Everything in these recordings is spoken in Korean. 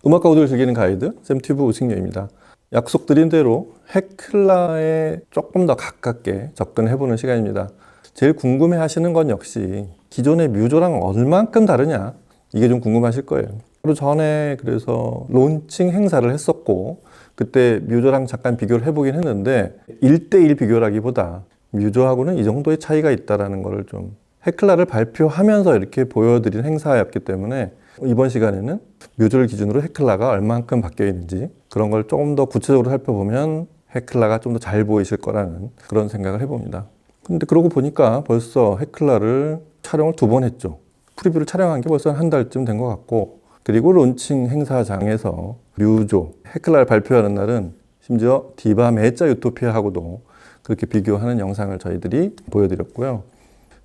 음악과 오디오를 즐기는 가이드 샘튜브 우승녀입니다. 약속드린 대로 헤클라에 조금 더 가깝게 접근해보는 시간입니다. 제일 궁금해 하시는 건 역시 기존의 뮤조랑 얼만큼 다르냐, 이게 좀 궁금하실 거예요. 하루 전에 그래서 론칭 행사를 했었고, 그때 뮤조랑 잠깐 비교를 해보긴 했는데 1대1 비교라기보다 뮤조하고는 이 정도의 차이가 있다는 것을 좀 헤클라를 발표하면서 이렇게 보여드린 행사였기 때문에 이번 시간에는 뮤조를 기준으로 헤클라가 얼만큼 바뀌어 있는지 그런 걸 조금 더 구체적으로 살펴보면 헤클라가 좀 더 잘 보이실 거라는 그런 생각을 해봅니다. 근데 그러고 보니까 벌써 헤클라를 촬영을 2번 했죠. 프리뷰를 촬영한 게 벌써 한 달쯤 된 것 같고, 그리고 론칭 행사장에서 뮤조 헤클라를 발표하는 날은 심지어 디바 메짜 유토피아하고도 그렇게 비교하는 영상을 저희들이 보여드렸고요.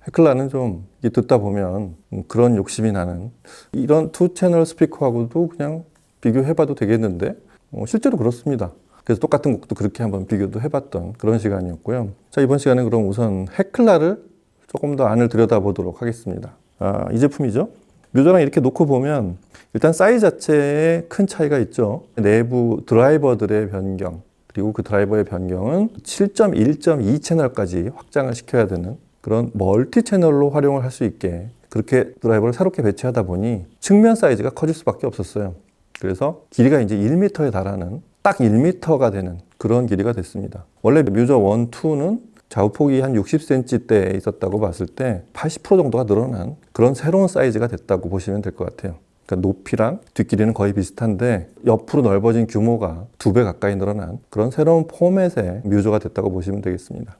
헤클라는 좀 듣다 보면 그런 욕심이 나는, 이런 2채널 스피커하고도 그냥 비교해봐도 되겠는데 실제로 그렇습니다. 그래서 똑같은 곡도 그렇게 한번 비교도 해봤던 그런 시간이었고요. 자, 이번 시간은 그럼 우선 헤클라를 조금 더 안을 들여다보도록 하겠습니다. 이 제품이죠. 뮤조랑 이렇게 놓고 보면 일단 사이즈 자체에 큰 차이가 있죠. 내부 드라이버들의 변경, 그리고 그 드라이버의 변경은 7.1.2 채널까지 확장을 시켜야 되는 그런 멀티 채널로 활용을 할 수 있게 그렇게 드라이버를 새롭게 배치하다 보니 측면 사이즈가 커질 수밖에 없었어요. 그래서 길이가 이제 1m에 달하는, 딱 1m가 되는 그런 길이가 됐습니다. 원래 뮤저 1, 2는 좌우폭이 한 60cm대에 있었다고 봤을 때 80% 정도가 늘어난 그런 새로운 사이즈가 됐다고 보시면 될 것 같아요. 그러니까 높이랑 뒷길이는 거의 비슷한데 옆으로 넓어진 규모가 2배 가까이 늘어난 그런 새로운 포맷의 뮤저가 됐다고 보시면 되겠습니다.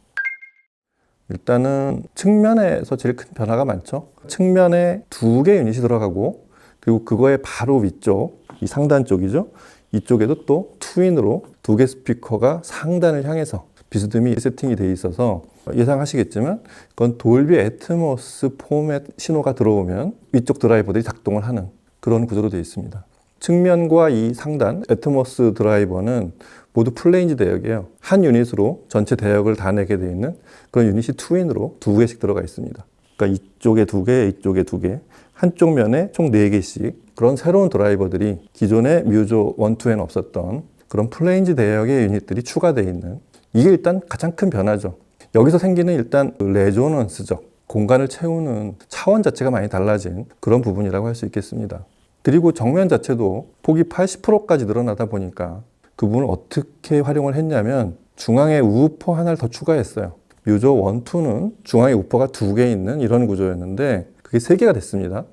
일단은 측면에서 제일 큰 변화가 많죠. 측면에 2개 유닛이 들어가고, 그리고 그거의 바로 위쪽, 이 상단 쪽이죠. 이쪽에도 또 트윈으로 2개 스피커가 상단을 향해서 비스듬히 세팅이 되어 있어서 예상하시겠지만 그건 돌비 애트모스 포맷 신호가 들어오면 위쪽 드라이버들이 작동을 하는 그런 구조로 되어 있습니다. 측면과 이 상단 애트모스 드라이버는 모두 플레인지 대역이에요. 한 유닛으로 전체 대역을 다 내게 되어 있는 그런 유닛이 트윈으로 2개씩 들어가 있습니다. 그러니까 이쪽에 2개, 이쪽에 2개, 한쪽 면에 총 4개씩 그런 새로운 드라이버들이 기존의 뮤조 1, 2에는 없었던 그런 플레인지 대역의 유닛들이 추가되어 있는, 이게 일단 가장 큰 변화죠. 여기서 생기는 일단 레조넌스적 공간을 채우는 차원 자체가 많이 달라진 그런 부분이라고 할 수 있겠습니다. 그리고 정면 자체도 폭이 80%까지 늘어나다 보니까 그 부분을 어떻게 활용을 했냐면 중앙에 우퍼 하나를 더 추가했어요. 뮤조 1, 2는 중앙에 우퍼가 2개 있는 이런 구조였는데 그게 3개가 됐습니다.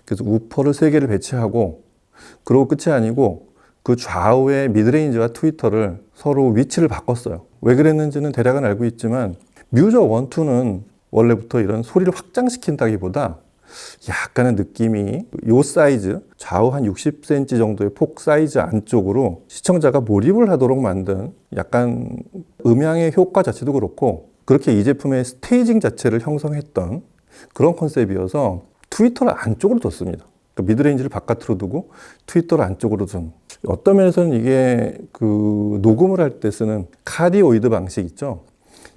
그래서 우퍼를 3개를 배치하고, 그러고 끝이 아니고 그 좌우의 미드레인지와 트위터를 서로 위치를 바꿨어요. 왜 그랬는지는 대략은 알고 있지만 뮤저 1, 2는 원래부터 이런 소리를 확장시킨다기보다 약간의 느낌이 요 사이즈, 좌우 한 60cm 정도의 폭 사이즈 안쪽으로 시청자가 몰입을 하도록 만든 약간 음향의 효과 자체도 그렇고, 그렇게 이 제품의 스테이징 자체를 형성했던 그런 컨셉이어서 트위터를 안쪽으로 뒀습니다. 그러니까 미드레인지를 바깥으로 두고 트위터를 안쪽으로 둔, 어떤 면에서는 이게 그 녹음을 할 때 쓰는 카디오이드 방식 있죠.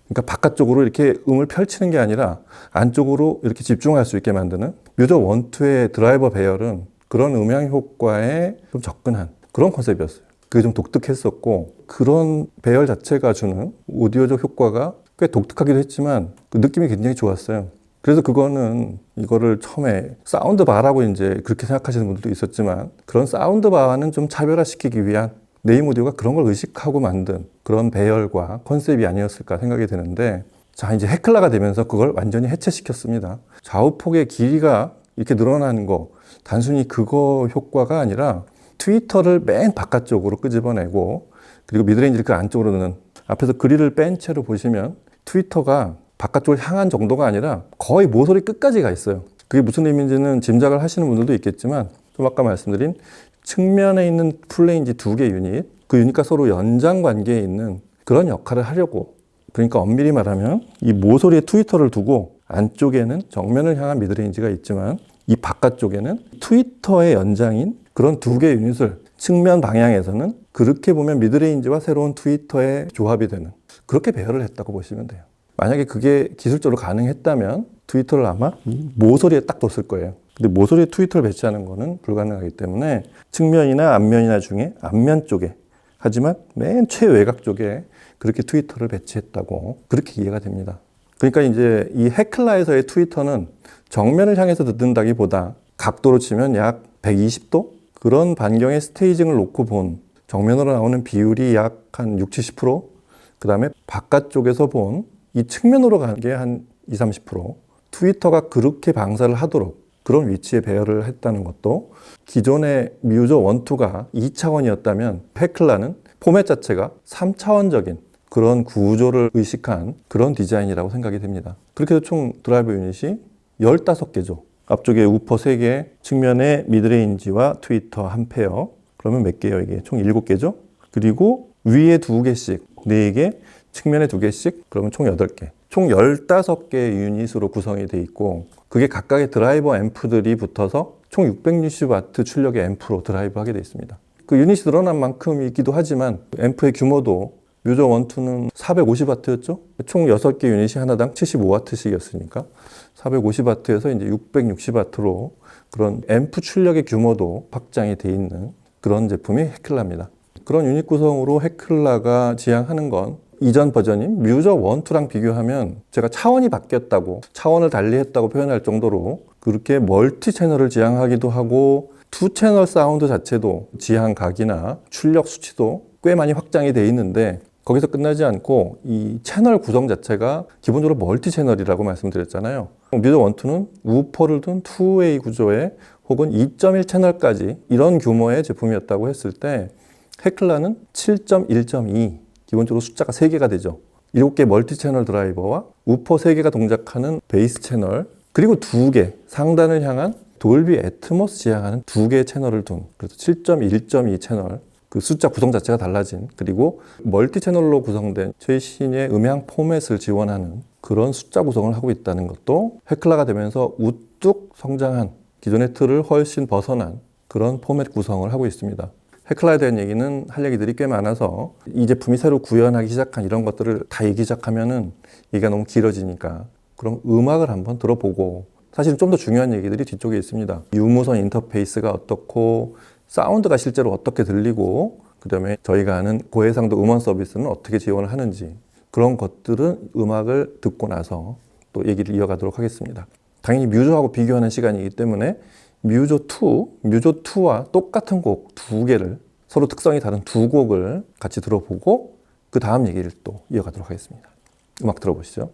그러니까 바깥쪽으로 이렇게 음을 펼치는 게 아니라 안쪽으로 이렇게 집중할 수 있게 만드는, 뮤저 1, 2의 드라이버 배열은 그런 음향 효과에 좀 접근한 그런 컨셉이었어요. 그게 좀 독특했었고, 그런 배열 자체가 주는 오디오적 효과가 꽤 독특하기도 했지만 그 느낌이 굉장히 좋았어요. 그래서 그거는 이거를 처음에 사운드 바라고 이제 그렇게 생각하시는 분들도 있었지만, 그런 사운드 바와는 좀 차별화시키기 위한 네임 오디오가 그런 걸 의식하고 만든 그런 배열과 컨셉이 아니었을까 생각이 드는데, 자, 이제 헤클라가 되면서 그걸 완전히 해체시켰습니다. 좌우폭의 길이가 이렇게 늘어나는 거 단순히 그거 효과가 아니라 트위터를 맨 바깥쪽으로 끄집어내고, 그리고 미드레인지를 그 안쪽으로 넣는, 앞에서 그릴을 뺀 채로 보시면 트위터가 바깥쪽을 향한 정도가 아니라 거의 모서리 끝까지 가 있어요. 그게 무슨 의미인지는 짐작을 하시는 분들도 있겠지만, 좀 아까 말씀드린 측면에 있는 플레인지 2개 유닛, 그 유닛과 서로 연장 관계에 있는 그런 역할을 하려고, 그러니까 엄밀히 말하면 이 모서리에 트위터를 두고 안쪽에는 정면을 향한 미드레인지가 있지만 이 바깥쪽에는 트위터의 연장인 그런 2개 유닛을 측면 방향에서는 그렇게 보면 미드레인지와 새로운 트위터의 조합이 되는, 그렇게 배열을 했다고 보시면 돼요. 만약에 그게 기술적으로 가능했다면 트위터를 아마 모서리에 딱 뒀을 거예요. 근데 모서리에 트위터를 배치하는 것은 불가능하기 때문에 측면이나 앞면이나 중에 앞면 쪽에, 하지만 맨 최외곽 쪽에 그렇게 트위터를 배치했다고 그렇게 이해가 됩니다. 그러니까 이제 이 헤클라에서의 트위터는 정면을 향해서 듣는다기보다 각도로 치면 약 120도? 그런 반경의 스테이징을 놓고 본 정면으로 나오는 비율이 약 한 60, 70%? 그 다음에 바깥쪽에서 본 이 측면으로 가는 게 한 20, 30%? 트위터가 그렇게 방사를 하도록 그런 위치에 배열을 했다는 것도 기존의 뮤저 1, 2가 2차원이었다면 헤클라는 포맷 자체가 3차원적인 그런 구조를 의식한 그런 디자인이라고 생각이 됩니다. 그렇게 해서 총 드라이버 유닛이 15개죠. 앞쪽에 우퍼 3개, 측면에 미드레인지와 트위터 한 페어. 그러면 몇 개예요? 이게 총 7개죠. 그리고 위에 2개씩, 4개, 측면에 2개씩, 그러면 총 8개. 총 15개의 유닛으로 구성이 되어 있고, 그게 각각의 드라이버 앰프들이 붙어서 총 660W 출력의 앰프로 드라이브 하게 되어 있습니다. 그 유닛이 늘어난 만큼이기도 하지만 앰프의 규모도 뮤저 1, 2는 450W였죠? 총 6개 유닛이 하나당 75W씩이었으니까 450W에서 이제 660W로 그런 앰프 출력의 규모도 확장이 되어 있는 그런 제품이 헤클라입니다. 그런 유닛 구성으로 헤클라가 지향하는 건 이전 버전인 뮤저 1, 2랑 비교하면 제가 차원이 바뀌었다고, 차원을 달리했다고 표현할 정도로 그렇게 멀티 채널을 지향하기도 하고 2채널 사운드 자체도 지향각이나 출력 수치도 꽤 많이 확장이 돼 있는데 거기서 끝나지 않고 이 채널 구성 자체가 기본적으로 멀티 채널이라고 말씀드렸잖아요. 뮤저 1, 2는 우퍼를 둔 2웨이 구조의 혹은 2.1 채널까지 이런 규모의 제품이었다고 했을 때 헤클라는 7.1.2 기본적으로 숫자가 3개가 되죠. 7개 멀티 채널 드라이버와 우퍼 3개가 동작하는 베이스 채널, 그리고 2개 상단을 향한 돌비 애트모스 지향하는 2개의 채널을 둔, 그래서 7.1.2 채널, 그 숫자 구성 자체가 달라진, 그리고 멀티 채널로 구성된 최신의 음향 포맷을 지원하는 그런 숫자 구성을 하고 있다는 것도 헤클라가 되면서 우뚝 성장한 기존의 틀을 훨씬 벗어난 그런 포맷 구성을 하고 있습니다. 헤클라에 대한 얘기는 할 얘기들이 꽤 많아서 이 제품이 새로 구현하기 시작한 이런 것들을 다 얘기 시작하면은 얘기가 너무 길어지니까 그럼 음악을 한번 들어보고, 사실은 좀 더 중요한 얘기들이 뒤쪽에 있습니다. 유무선 인터페이스가 어떻고, 사운드가 실제로 어떻게 들리고, 그 다음에 저희가 아는 고해상도 음원 서비스는 어떻게 지원을 하는지, 그런 것들은 음악을 듣고 나서 또 얘기를 이어가도록 하겠습니다. 당연히 뮤저하고 비교하는 시간이기 때문에 뮤저2와 똑같은 곡 2개를, 서로 특성이 다른 2곡을 같이 들어보고 그 다음 얘기를 또 이어가도록 하겠습니다. 음악 들어보시죠.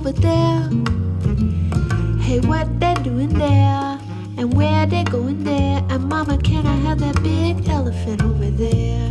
over there. Hey, what they doing there? And where they going there? And mama, can I have that big elephant over there?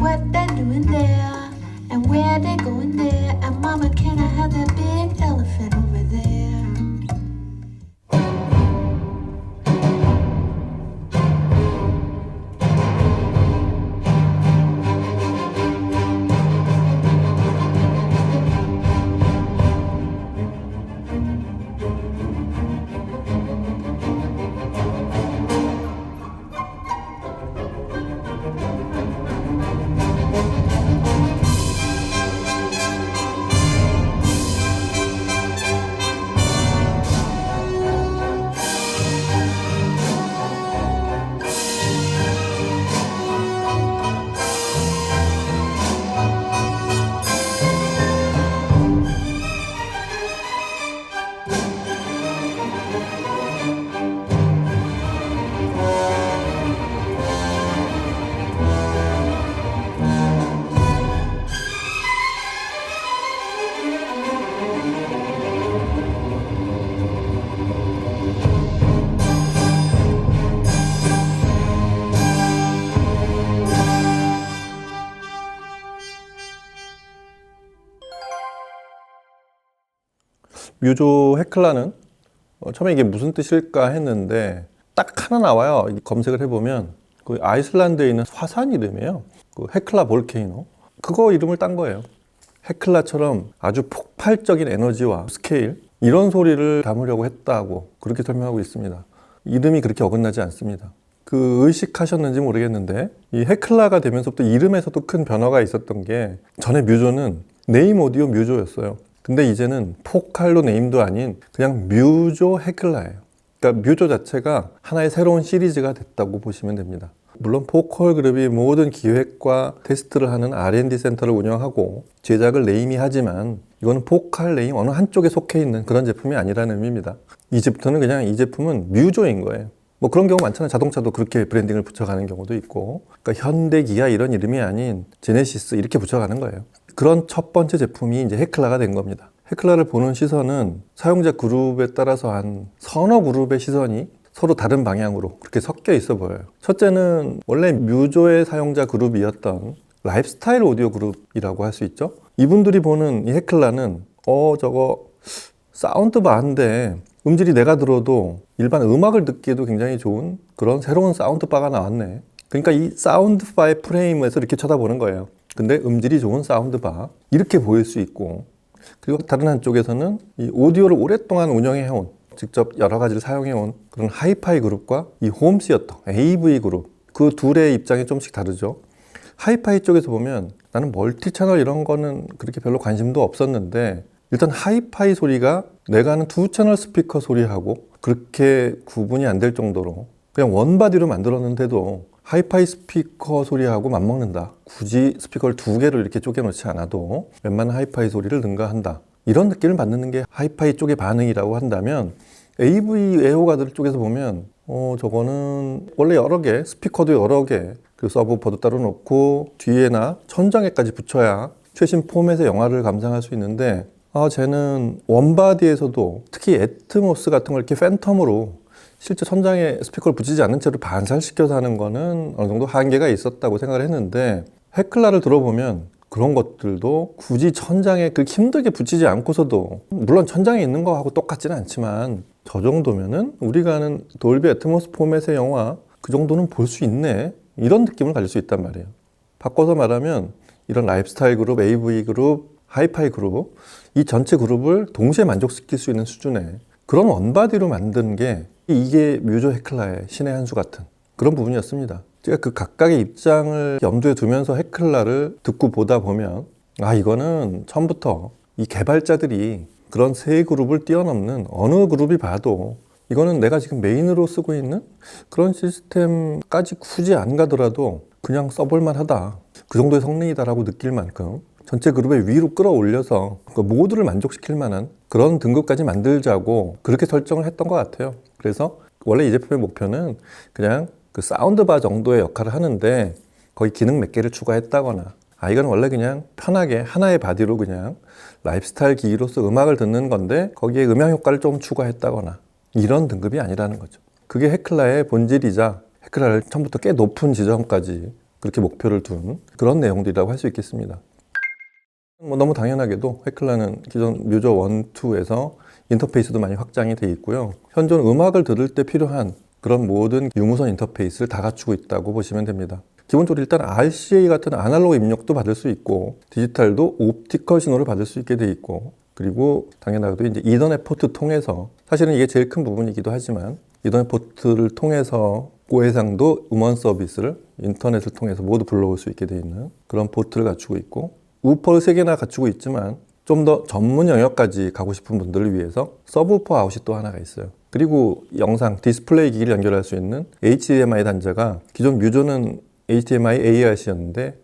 what they're doing there and where they're going there. And mama, can I have that big elephant over there? 뮤조 헤클라는 처음에 이게 무슨 뜻일까 했는데 딱 하나 나와요. 검색을 해보면 그 아이슬란드에 있는 화산 이름이에요. 그 헤클라 볼케이노. 그거 이름을 딴 거예요. 헤클라처럼 아주 폭발적인 에너지와 스케일 이런 소리를 담으려고 했다고 그렇게 설명하고 있습니다. 이름이 그렇게 어긋나지 않습니다. 그 의식하셨는지 모르겠는데 이 헤클라가 되면서부터 이름에서도 큰 변화가 있었던 게 전에 뮤조는 네임 오디오 뮤조였어요. 근데 이제는 포칼로 네임도 아닌 그냥 뮤조 헤클라예요. 그러니까 뮤조 자체가 하나의 새로운 시리즈가 됐다고 보시면 됩니다. 물론 포컬 그룹이 모든 기획과 테스트를 하는 R&D 센터를 운영하고 제작을 네임이 하지만 이거는 포칼 네임 어느 한쪽에 속해 있는 그런 제품이 아니라는 의미입니다. 이제부터는 그냥 이 제품은 뮤조인 거예요. 뭐 그런 경우 많잖아요. 자동차도 그렇게 브랜딩을 붙여가는 경우도 있고, 그러니까 현대, 기아 이런 이름이 아닌 제네시스 이렇게 붙여가는 거예요. 그런 첫 번째 제품이 이제 헤클라가 된 겁니다. 헤클라를 보는 시선은 사용자 그룹에 따라서 한 서너 그룹의 시선이 서로 다른 방향으로 그렇게 섞여 있어 보여요. 첫째는 원래 뮤조의 사용자 그룹이었던 라이프스타일 오디오 그룹이라고 할 수 있죠. 이분들이 보는 이 헤클라는 저거 사운드바인데 음질이 내가 들어도 일반 음악을 듣기에도 굉장히 좋은 그런 새로운 사운드바가 나왔네. 그러니까 이 사운드바의 프레임에서 이렇게 쳐다보는 거예요. 근데 음질이 좋은 사운드바 이렇게 보일 수 있고, 그리고 다른 한쪽에서는 이 오디오를 오랫동안 운영해온 직접 여러 가지를 사용해온 그런 하이파이 그룹과 이 홈시어터 AV 그룹 그 둘의 입장이 좀씩 다르죠. 하이파이 쪽에서 보면 나는 멀티 채널 이런 거는 그렇게 별로 관심도 없었는데 일단 하이파이 소리가 내가 아는 두 채널 스피커 소리하고 그렇게 구분이 안 될 정도로 그냥 원바디로 만들었는데도 하이파이 스피커 소리하고 맞먹는다. 굳이 스피커를 두 개를 이렇게 쪼개놓지 않아도 웬만한 하이파이 소리를 능가한다. 이런 느낌을 받는 게 하이파이 쪽의 반응이라고 한다면 AV 애호가들 쪽에서 보면 저거는 원래 여러 개, 스피커도 여러 개, 그 서브우퍼도 따로 놓고 뒤에나 천장에까지 붙여야 최신 포맷의 영화를 감상할 수 있는데 쟤는 원바디에서도 특히 애트모스 같은 걸 이렇게 팬텀으로 실제 천장에 스피커를 붙이지 않는 채로 반살시켜서 하는 거는 어느 정도 한계가 있었다고 생각을 했는데 헤클라를 들어보면 그런 것들도 굳이 천장에 그렇게 힘들게 붙이지 않고서도 물론 천장에 있는 거하고 똑같지는 않지만 저 정도면은 우리가 아는 돌비 애트모스 포맷의 영화 그 정도는 볼 수 있네 이런 느낌을 가질 수 있단 말이에요. 바꿔서 말하면 이런 라이프스타일 그룹, AV 그룹, 하이파이 그룹 이 전체 그룹을 동시에 만족시킬 수 있는 수준의 그런 원바디로 만든 게 이게 뮤조 헤클라의 신의 한 수 같은 그런 부분이었습니다. 제가 그 각각의 입장을 염두에 두면서 헤클라를 듣고 보다 보면 이거는 처음부터 이 개발자들이 그런 세 그룹을 뛰어넘는 어느 그룹이 봐도 이거는 내가 지금 메인으로 쓰고 있는 그런 시스템까지 굳이 안 가더라도 그냥 써볼만 하다. 그 정도의 성능이다라고 느낄 만큼 전체 그룹의 위로 끌어올려서 그 모두를 만족시킬 만한 그런 등급까지 만들자고 그렇게 설정을 했던 것 같아요. 그래서 원래 이 제품의 목표는 그냥 그 사운드바 정도의 역할을 하는데 거기 기능 몇 개를 추가했다거나 이건 원래 그냥 편하게 하나의 바디로 그냥 라이프스타일 기기로서 음악을 듣는 건데 거기에 음향 효과를 좀 추가했다거나 이런 등급이 아니라는 거죠. 그게 헤클라의 본질이자 헤클라를 처음부터 꽤 높은 지점까지 그렇게 목표를 둔 그런 내용들이라고 할 수 있겠습니다. 너무 당연하게도 헤클라는 기존 뮤저 1, 2에서 인터페이스도 많이 확장이 돼 있고요. 현존 음악을 들을 때 필요한 그런 모든 유무선 인터페이스를 다 갖추고 있다고 보시면 됩니다. 기본적으로 일단 RCA 같은 아날로그 입력도 받을 수 있고 디지털도 옵티컬 신호를 받을 수 있게 돼 있고 그리고 당연하게도 이제 이더넷 포트 통해서 사실은 이게 제일 큰 부분이기도 하지만 이더넷 포트를 통해서 고해상도 음원 서비스를 인터넷을 통해서 모두 불러올 수 있게 돼 있는 그런 포트를 갖추고 있고 우퍼를 3개나 갖추고 있지만 좀 더 전문 영역까지 가고 싶은 분들을 위해서 서브우퍼 아웃이 또 하나가 있어요. 그리고 영상, 디스플레이 기기를 연결할 수 있는 HDMI 단자가 기존 뮤저는 HDMI ARC였는데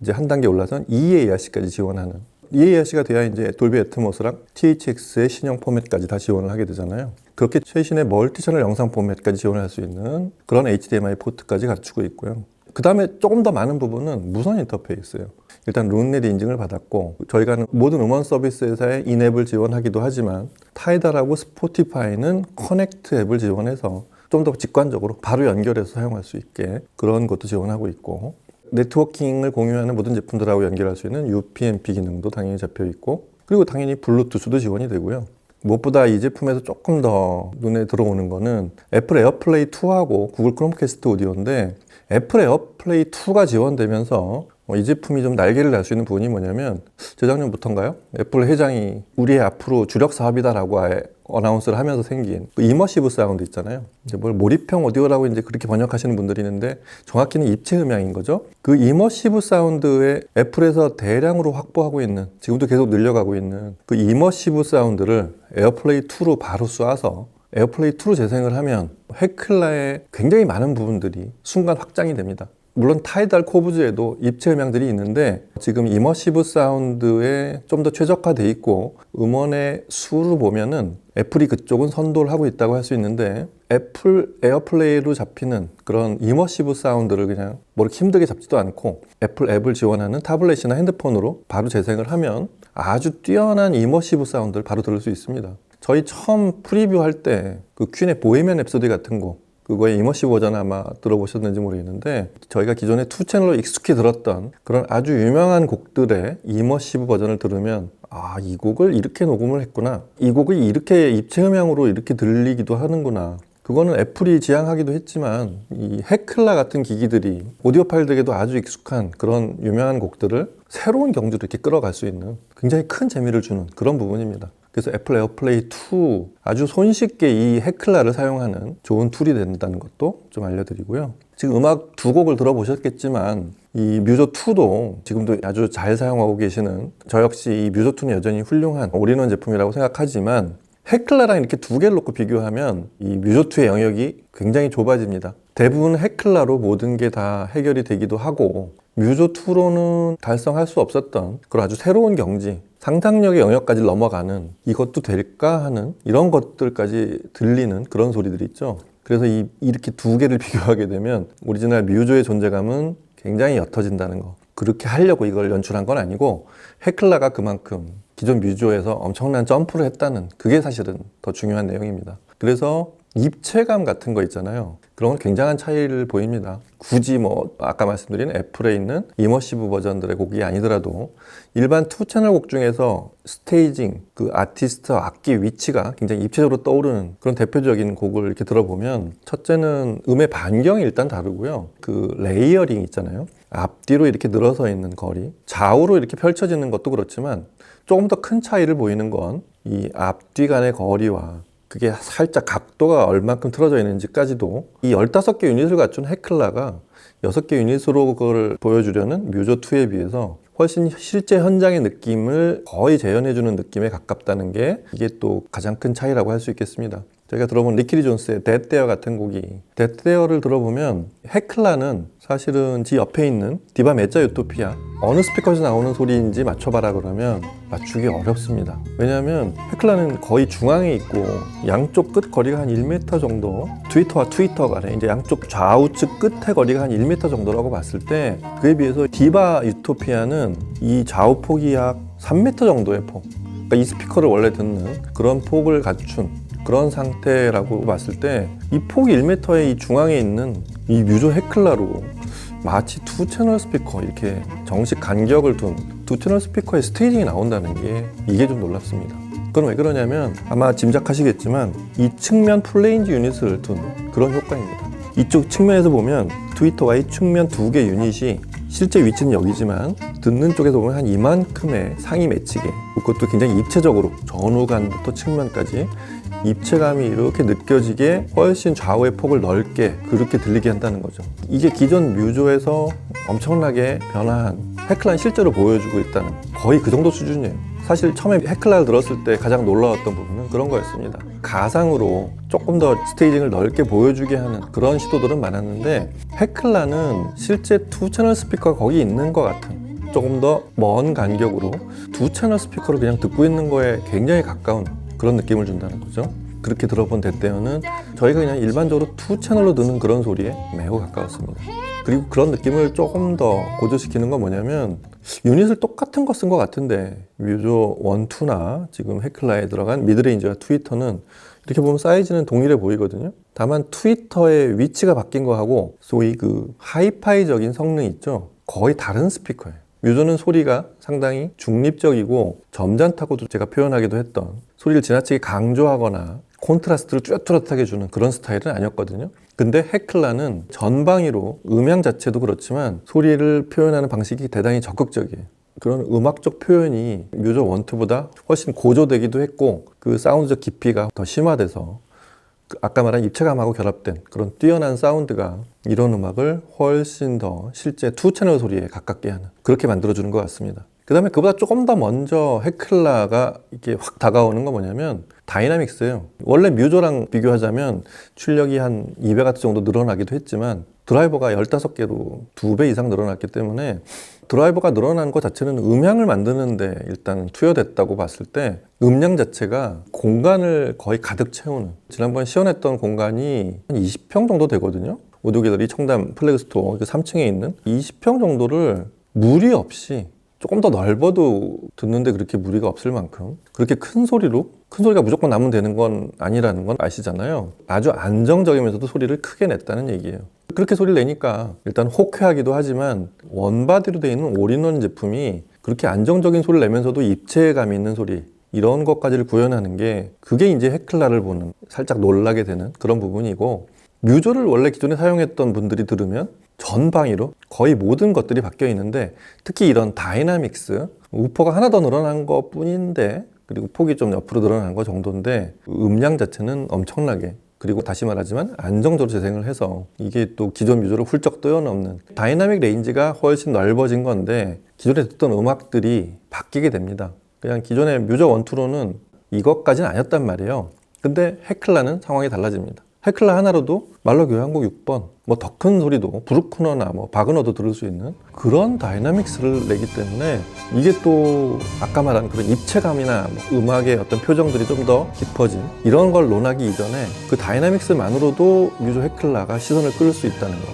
이제 한 단계 올라선 EARC까지 지원하는 EARC가 돼야 이제 돌비 애트모스랑 THX의 신형 포맷까지 다 지원을 하게 되잖아요. 그렇게 최신의 멀티 채널 영상 포맷까지 지원할 수 있는 그런 HDMI 포트까지 갖추고 있고요. 그 다음에 조금 더 많은 부분은 무선 인터페이스예요. 일단 룬넷 인증을 받았고 저희가 하는 모든 음원 서비스 회사의 인앱을 지원하기도 하지만 타이달하고 스포티파이는 커넥트 앱을 지원해서 좀 더 직관적으로 바로 연결해서 사용할 수 있게 그런 것도 지원하고 있고 네트워킹을 공유하는 모든 제품들하고 연결할 수 있는 UPnP 기능도 당연히 잡혀 있고 그리고 당연히 블루투스도 지원이 되고요. 무엇보다 이 제품에서 조금 더 눈에 들어오는 거는 애플 에어플레이 2하고 구글 크롬캐스트 오디오인데 애플 에어플레이 2가 지원되면서 이 제품이 좀 날개를 달 수 있는 부분이 뭐냐면 재작년부터인가요? 애플 회장이 우리의 앞으로 주력 사업이다라고 어나운스를 하면서 생긴 그 이머시브 사운드 있잖아요. 이제 뭘 몰입형 오디오라고 이제 그렇게 번역하시는 분들이 있는데 정확히는 입체 음향인 거죠. 그 이머시브 사운드에 애플에서 대량으로 확보하고 있는 지금도 계속 늘려가고 있는 그 이머시브 사운드를 에어플레이 2로 바로 쏴서 에어플레이 2로 재생을 하면 헤클라의 굉장히 많은 부분들이 순간 확장이 됩니다. 물론 타이달 코브즈에도 입체 음향들이 있는데 지금 이머시브 사운드에 좀 더 최적화되어 있고 음원의 수를 보면은 애플이 그쪽은 선도를 하고 있다고 할 수 있는데 애플 에어플레이로 잡히는 그런 이머시브 사운드를 그냥 뭐 이렇게 힘들게 잡지도 않고 애플 앱을 지원하는 타블렛이나 핸드폰으로 바로 재생을 하면 아주 뛰어난 이머시브 사운드를 바로 들을 수 있습니다. 저희 처음 프리뷰 할 때 그 퀸의 보헤미안 랩소디 같은 곡 그거의 이머시브 버전 아마 들어보셨는지 모르겠는데 저희가 기존에 2채널로 익숙히 들었던 그런 아주 유명한 곡들의 이머시브 버전을 들으면 아, 이 곡을 이렇게 녹음을 했구나. 이 곡이 이렇게 입체 음향으로 이렇게 들리기도 하는구나. 그거는 애플이 지향하기도 했지만 이 헤클라 같은 기기들이 오디오 파일들에게도 아주 익숙한 그런 유명한 곡들을 새로운 경지로 이렇게 끌어갈 수 있는 굉장히 큰 재미를 주는 그런 부분입니다. 그래서 애플 에어플레이 2 아주 손쉽게 이 헤클라를 사용하는 좋은 툴이 된다는 것도 좀 알려드리고요. 지금 음악 2곡을 들어보셨겠지만 이 뮤저 2도 지금도 아주 잘 사용하고 계시는 저 역시 이 뮤저 2는 여전히 훌륭한 올인원 제품이라고 생각하지만 헤클라랑 이렇게 2개를 놓고 비교하면 이 뮤저 2의 영역이 굉장히 좁아집니다. 대부분 헤클라로 모든 게 다 해결이 되기도 하고 뮤저 2로는 달성할 수 없었던 그런 아주 새로운 경지 상상력의 영역까지 넘어가는 이것도 될까 하는 이런 것들까지 들리는 그런 소리들이 있죠. 그래서 이렇게 2개를 비교하게 되면 오리지널 뮤저의 존재감은 굉장히 옅어진다는 거. 그렇게 하려고 이걸 연출한 건 아니고 헤클라가 그만큼 기존 뮤저에서 엄청난 점프를 했다는 그게 사실은 더 중요한 내용입니다. 그래서 입체감 같은 거 있잖아요. 그런 건 굉장한 차이를 보입니다. 굳이 뭐 아까 말씀드린 애플에 있는 이머시브 버전들의 곡이 아니더라도 일반 2채널 곡 중에서 스테이징, 그 아티스트 악기 위치가 굉장히 입체적으로 떠오르는 그런 대표적인 곡을 이렇게 들어보면 첫째는 음의 반경이 일단 다르고요. 그 레이어링 있잖아요. 앞뒤로 이렇게 늘어서 있는 거리, 좌우로 이렇게 펼쳐지는 것도 그렇지만 조금 더 큰 차이를 보이는 건 이 앞뒤 간의 거리와 그게 살짝 각도가 얼만큼 틀어져 있는지까지도 이 15개 유닛을 갖춘 헤클라가 6개 유닛으로 그걸 보여주려는 뮤저 2에 비해서 훨씬 실제 현장의 느낌을 거의 재현해주는 느낌에 가깝다는 게 이게 또 가장 큰 차이라고 할 수 있겠습니다. 저희가 들어본 리키리 존스의 데드 데어 같은 곡이 데드 데어를 들어보면 헤클라는 사실은 지 옆에 있는 디바 메자 유토피아 어느 스피커에서 나오는 소리인지 맞춰봐라 그러면 맞추기 어렵습니다. 왜냐하면 헤클라는 거의 중앙에 있고 양쪽 끝 거리가 한 1m 정도 트위터와 트위터 간에 이제 양쪽 좌우측 끝의 거리가 한 1m 정도라고 봤을 때 그에 비해서 디바 유토피아는 이 좌우 폭이 약 3m 정도의 폭 그러니까 이 스피커를 원래 듣는 그런 폭을 갖춘 그런 상태라고 봤을 때 이 폭이 1m의 이 중앙에 있는 이 뮤저 헤클라로 마치 투 채널 스피커 이렇게 정식 간격을 둔 투 채널 스피커의 스테이징이 나온다는 게 이게 좀 놀랍습니다. 그건 왜 그러냐면 아마 짐작하시겠지만 이 측면 풀레인지 유닛을 둔 그런 효과입니다. 이쪽 측면에서 보면 트위터와 이 측면 두 개 유닛이 실제 위치는 여기지만 듣는 쪽에서 보면 한 이만큼의 상이 맺히게, 그것도 굉장히 입체적으로 전후관부터 측면까지 입체감이 이렇게 느껴지게 훨씬 좌우의 폭을 넓게 그렇게 들리게 한다는 거죠. 이게 기존 뮤조에서 엄청나게 변화한 헤클라는 실제로 보여주고 있다는 거의 그 정도 수준이에요. 사실 처음에 헤클라를 들었을 때 가장 놀라웠던 부분은 그런 거였습니다. 가상으로 조금 더 스테이징을 넓게 보여주게 하는 그런 시도들은 많았는데 헤클라는 실제 투 채널 스피커가 거기 있는 것 같은, 조금 더 먼 간격으로 두 채널 스피커를 그냥 듣고 있는 거에 굉장히 가까운 그런 느낌을 준다는 거죠. 그렇게 들어본 데때어는 저희가 그냥 일반적으로 투 채널로 듣는 그런 소리에 매우 가까웠습니다. 그리고 그런 느낌을 조금 더 고조시키는 건 뭐냐면 유닛을 똑같은 거 쓴 것 같은데 뮤조 1, 2나 지금 헤클라에 들어간 미드레인지와 트위터는 이렇게 보면 사이즈는 동일해 보이거든요. 다만 트위터의 위치가 바뀐 거하고 소위 그 하이파이적인 성능 있죠. 거의 다른 스피커예요. 뮤조는 소리가 상당히 중립적이고 점잖다고도 제가 표현하기도 했던, 소리를 지나치게 강조하거나 콘트라스트를 뚜렷뚜렷하게 주는 그런 스타일은 아니었거든요. 근데 헤클라는 전방위로 음향 자체도 그렇지만 소리를 표현하는 방식이 대단히 적극적이에요. 그런 음악적 표현이 뮤조 1, 2보다 훨씬 고조되기도 했고 그 사운드적 깊이가 더 심화돼서 아까 말한 입체감하고 결합된 그런 뛰어난 사운드가 이런 음악을 훨씬 더 실제 투 채널 소리에 가깝게 하는, 그렇게 만들어주는 것 같습니다. 그 다음에 그보다 조금 더 먼저 헤클라가 이렇게 확 다가오는 건 뭐냐면 다이나믹스예요. 원래 뮤조랑 비교하자면 출력이 한 200W 정도 늘어나기도 했지만 드라이버가 15개로 2배 이상 늘어났기 때문에 드라이버가 늘어난 것 자체는 음향을 만드는데 일단 투여됐다고 봤을 때 음량 자체가 공간을 거의 가득 채우는, 지난번 시연했던 공간이 한 20평 정도 되거든요. 오디오 갤러리 청담 플래그스토어 3층에 있는 20평 정도를 무리 없이 조금 더 넓어도 듣는데 그렇게 무리가 없을 만큼 그렇게 큰 소리로, 큰 소리가 무조건 나면 되는 건 아니라는 건 아시잖아요. 아주 안정적이면서도 소리를 크게 냈다는 얘기예요. 그렇게 소리를 내니까 일단 호쾌하기도 하지만 원바디로 되어 있는 올인원 제품이 그렇게 안정적인 소리를 내면서도 입체감 있는 소리, 이런 것까지를 구현하는 게 그게 이제 헤클라를 보는 살짝 놀라게 되는 그런 부분이고, 뮤조를 원래 기존에 사용했던 분들이 들으면 전방위로 거의 모든 것들이 바뀌어 있는데 특히 이런 다이나믹스, 우퍼가 하나 더 늘어난 것 뿐인데 그리고 폭이 좀 옆으로 늘어난 것 정도인데 음량 자체는 엄청나게, 그리고 다시 말하지만 안정적으로 재생을 해서 이게 또 기존 뮤조를 훌쩍 뛰어넘는 다이나믹 레인지가 훨씬 넓어진 건데 기존에 듣던 음악들이 바뀌게 됩니다. 그냥 기존의 뮤조 1, 2로는 이것까지는 아니었단 말이에요. 근데 헤클라는 상황이 달라집니다. 헤클라 하나로도 말로 교향곡 6번, 뭐 더 큰 소리도 브루크너나 뭐 바그너도 들을 수 있는 그런 다이나믹스를 내기 때문에 이게 또 아까 말한 그런 입체감이나 뭐 음악의 어떤 표정들이 좀 더 깊어진 이런 걸 논하기 이전에 그 다이나믹스만으로도 뮤조 헤클라가 시선을 끌 수 있다는 거,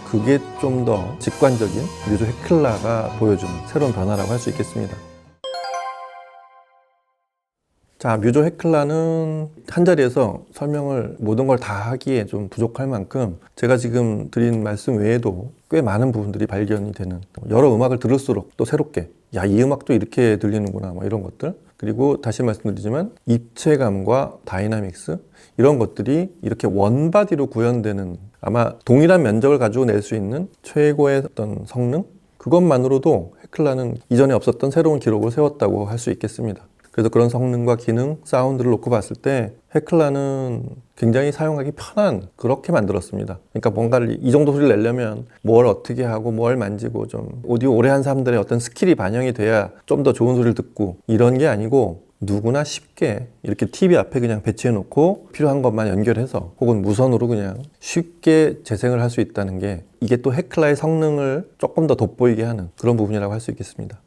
그게 좀 더 직관적인 뮤조 헤클라가 보여주는 새로운 변화라고 할 수 있겠습니다. 자, 뮤조 헤클라는 한자리에서 설명을 모든 걸 다 하기에 좀 부족할 만큼 제가 지금 드린 말씀 외에도 꽤 많은 부분들이 발견이 되는, 여러 음악을 들을수록 또 새롭게 야, 이 음악도 이렇게 들리는구나 뭐 이런 것들, 그리고 다시 말씀드리지만 입체감과 다이나믹스 이런 것들이 이렇게 원바디로 구현되는, 아마 동일한 면적을 가지고 낼 수 있는 최고의 어떤 성능, 그것만으로도 헤클라는 이전에 없었던 새로운 기록을 세웠다고 할 수 있겠습니다. 그래서 그런 성능과 기능, 사운드를 놓고 봤을 때 헤클라는 굉장히 사용하기 편한, 그렇게 만들었습니다. 그러니까 뭔가를 이 정도 소리를 내려면 뭘 어떻게 하고 뭘 만지고 좀 오디오 오래 한 사람들의 어떤 스킬이 반영이 돼야 좀 더 좋은 소리를 듣고 이런 게 아니고 누구나 쉽게 이렇게 TV 앞에 그냥 배치해 놓고 필요한 것만 연결해서 혹은 무선으로 그냥 쉽게 재생을 할 수 있다는 게 이게 또 헤클라의 성능을 조금 더 돋보이게 하는 그런 부분이라고 할 수 있겠습니다.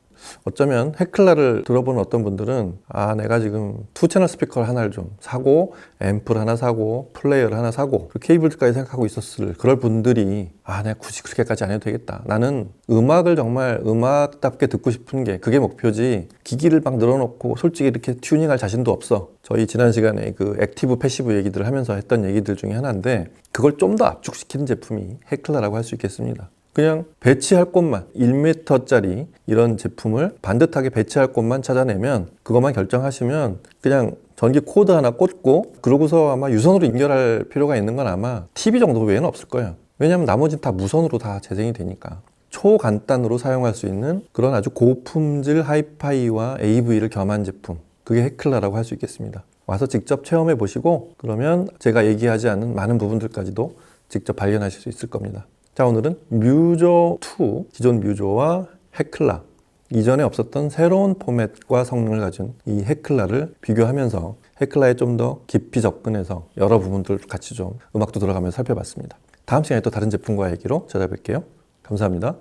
어쩌면 헤클라를 들어보는 어떤 분들은 아, 내가 지금 투 채널 스피커를 하나를 좀 사고 앰프를 하나 사고 플레이어를 하나 사고 케이블까지 생각하고 있었을 그럴 분들이 아, 내가 굳이 그렇게까지 안 해도 되겠다. 나는 음악을 정말 음악답게 듣고 싶은 게 그게 목표지 기기를 막 늘어놓고 솔직히 이렇게 튜닝할 자신도 없어. 저희 지난 시간에 그 액티브 패시브 얘기들을 하면서 했던 얘기들 중에 하나인데 그걸 좀 더 압축시키는 제품이 헤클라라고 할 수 있겠습니다. 그냥 배치할 곳만 1m짜리 이런 제품을 반듯하게 배치할 곳만 찾아내면 그것만 결정하시면 그냥 전기 코드 하나 꽂고 그러고서 아마 유선으로 연결할 필요가 있는 건 아마 TV 정도 외에는 없을 거예요. 왜냐하면 나머지는 다 무선으로 다 재생이 되니까. 초간단으로 사용할 수 있는 그런 아주 고품질 하이파이와 AV를 겸한 제품, 그게 헤클라라고 할 수 있겠습니다. 와서 직접 체험해 보시고 그러면 제가 얘기하지 않은 많은 부분들까지도 직접 발견하실 수 있을 겁니다. 자, 오늘은 뮤조2, 기존 뮤조와 헤클라, 이전에 없었던 새로운 포맷과 성능을 가진 이 헤클라를 비교하면서 헤클라에 좀 더 깊이 접근해서 여러 부분들 같이 좀 음악도 들어가면서 살펴봤습니다. 다음 시간에 또 다른 제품과 얘기로 찾아뵐게요. 감사합니다.